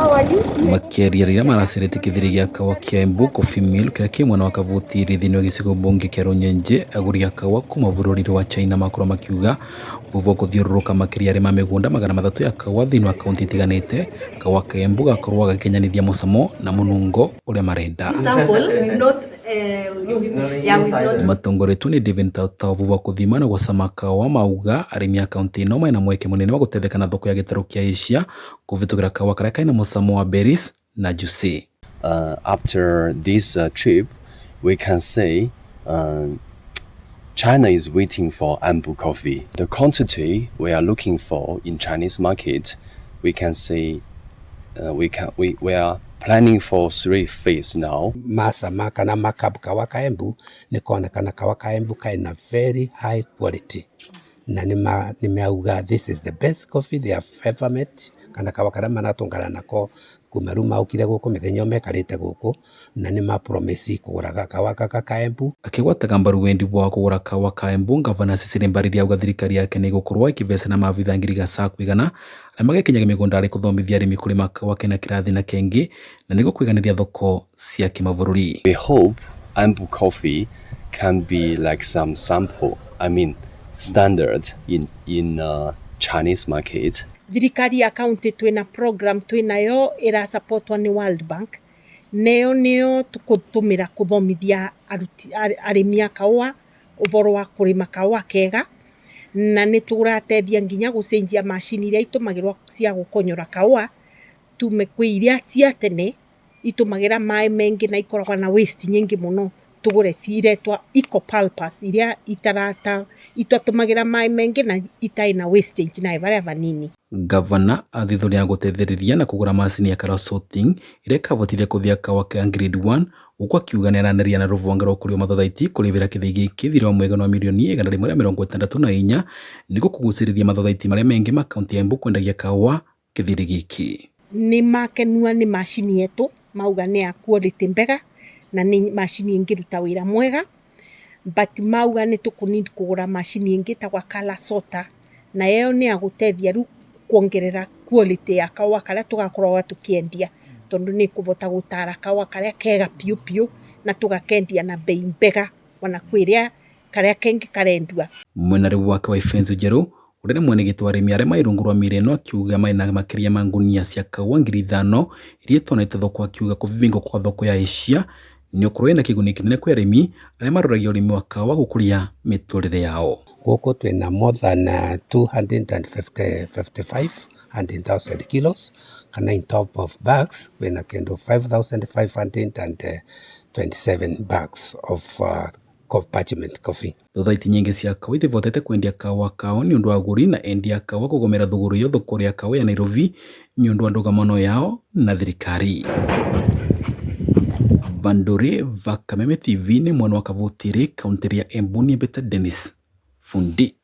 Makĩarĩrĩria maracĩrĩte kĩthĩri gĩa kahũa kĩa Embu Coffee Mill kĩrĩa kĩ mwena wa Kavutiri thĩinĩ wa gĩcigo bunge kĩa Runyenje. Agũri a kahũa kuma bũrũri wa China makorwo makiuga vuvu wa gũthiũrũrũka makĩria arĩ ma mĩgũnda 300 ya kahũa thĩinĩ wa kaunti itiganĩte. Kahũa ka Embu gakorwo gagĩkenyanithia mũcamo na mũnungo ũrĩa marenda. Matongoretwo nĩ David THUTHA vuvu wa kũthima na gũcama kahũa mauga arĩmi a kaunti ĩno mena mweke mũnene wa gũtetheka na thoko ya gĩtarũ kĩa Asia kũvĩtũkĩra kahũa karĩa kaina mũcamo wa berries na juice. After this trip, we can say China is waiting for Embu coffee. The quantity we are looking for in Chinese market, we can say we are planning for 3 phases now. Masama kana makabu kahũa ka Embu nĩ kuonekana kahũa ka Embu kaina very high quality. Na nimeauga this is the best coffee they have ever met. Kana kahũa karĩa manatũngana nako kuma rĩu maukire gũkũ mĩthenya mekarĩte gũkũ na nĩ promise kũgũra kahũa gaka ka Embu. Akĩgwataga mbaru wendi wa kũgũra kahũa ka Embu, Gavana Cecily Mbarire auga thirikari yake nĩ ĩgũkorwo ĩkĩveca na maabitha ngiri gaca kwĩgana arĩa magĩkinyaga mĩgũnda harĩ kũthomithia arĩmi kũrĩma kahũa kena kĩrathi na kĩngĩ na nĩguo kwĩganĩria thoko cia kĩmabũrũri. We hope Embu coffee can be like some sample, standard in Chinese market. Thirikari ya kaunti twina program twinayo ira supportwa ni World Bank. Neo tukutumira kuthomithia arĩmi a kahũa ũhoro wa kũrĩma kahũa kega na nĩ tũratethia nginya gũcenjia macini iria itumagĩrwo cia gũkonyora kahũa tume kwĩ iria cia tene itumagĩra maĩ mengi na ikoragwo na waste nyingi mũno tugure ciretwa eco purpose iria itatumagĩra maĩ mengi na itarĩ na wastage na varia vanini. Gavana athithuria gũteithĩrĩria na kũgũra macini ya color sorting iria ikavotithia kũthia kahũa ka grade 1 gũkũ akiuga nĩ aranĩria na rũvonge rwa kũrĩo mathothaiti kũrĩvĩra kĩthĩ gĩkĩ thirĩ wa mũigana wa mirioni 164 nĩguo kũgucĩrĩria mathothaiti marĩa mengĩ ma kaunti ya Embu kwendagia kahũa kĩthĩrĩ gĩkĩ. Nĩ makenua nĩ macini yetu mauga nĩ ya quality mbega na nĩ macini ĩngĩruta wĩra mwega, but mauga nĩ tũkũnindi kũgũra macini ĩngĩ ta color sorter na ĩyo nĩ ya gũteithia rĩu kuongerera quality ya kahũa karĩa tugakorwo tukĩendia tondu nĩ kũvota gũtara kahũa karĩa kega piu na tugakendia na bei mbega wana kwĩrĩa karĩa kengĩ karendua. Mwena rĩu wake wa ifenzo njerũ ũrĩa nĩ mwene gĩtũ arĩmi arĩa mairungũrwa mĩrĩ ĩno akiuga maina makĩria ma ngunia cia kahũa 5,000 iria tonete thoko akiuga kũvivingwo kwa thoko ya Asia nĩ ũkorwo na kĩguni kĩnene kwĩ arĩmi arĩa maroragia ũrĩmi wa kahũa gũkũria mĩtũrĩre yao. Gũkũ twĩna more than 255,000 kilos kana in top of bags wĩna kendo 5,527 bags of parchment coffee. Thothaiti nyingĩ cia kahũa itivotete kwendia kahũa kao nĩ ũndũ wa agũri na endia kahũa kũgomera thũgũrĩ yo thoko ya kahũa ya Nairobi nĩ ũndũ wa ndũgamano yao na thirikari. Vandore va Kameme TV nĩ mwana wa Kavutiri kaunti ya Embu nĩ Beta Dennis Fundi.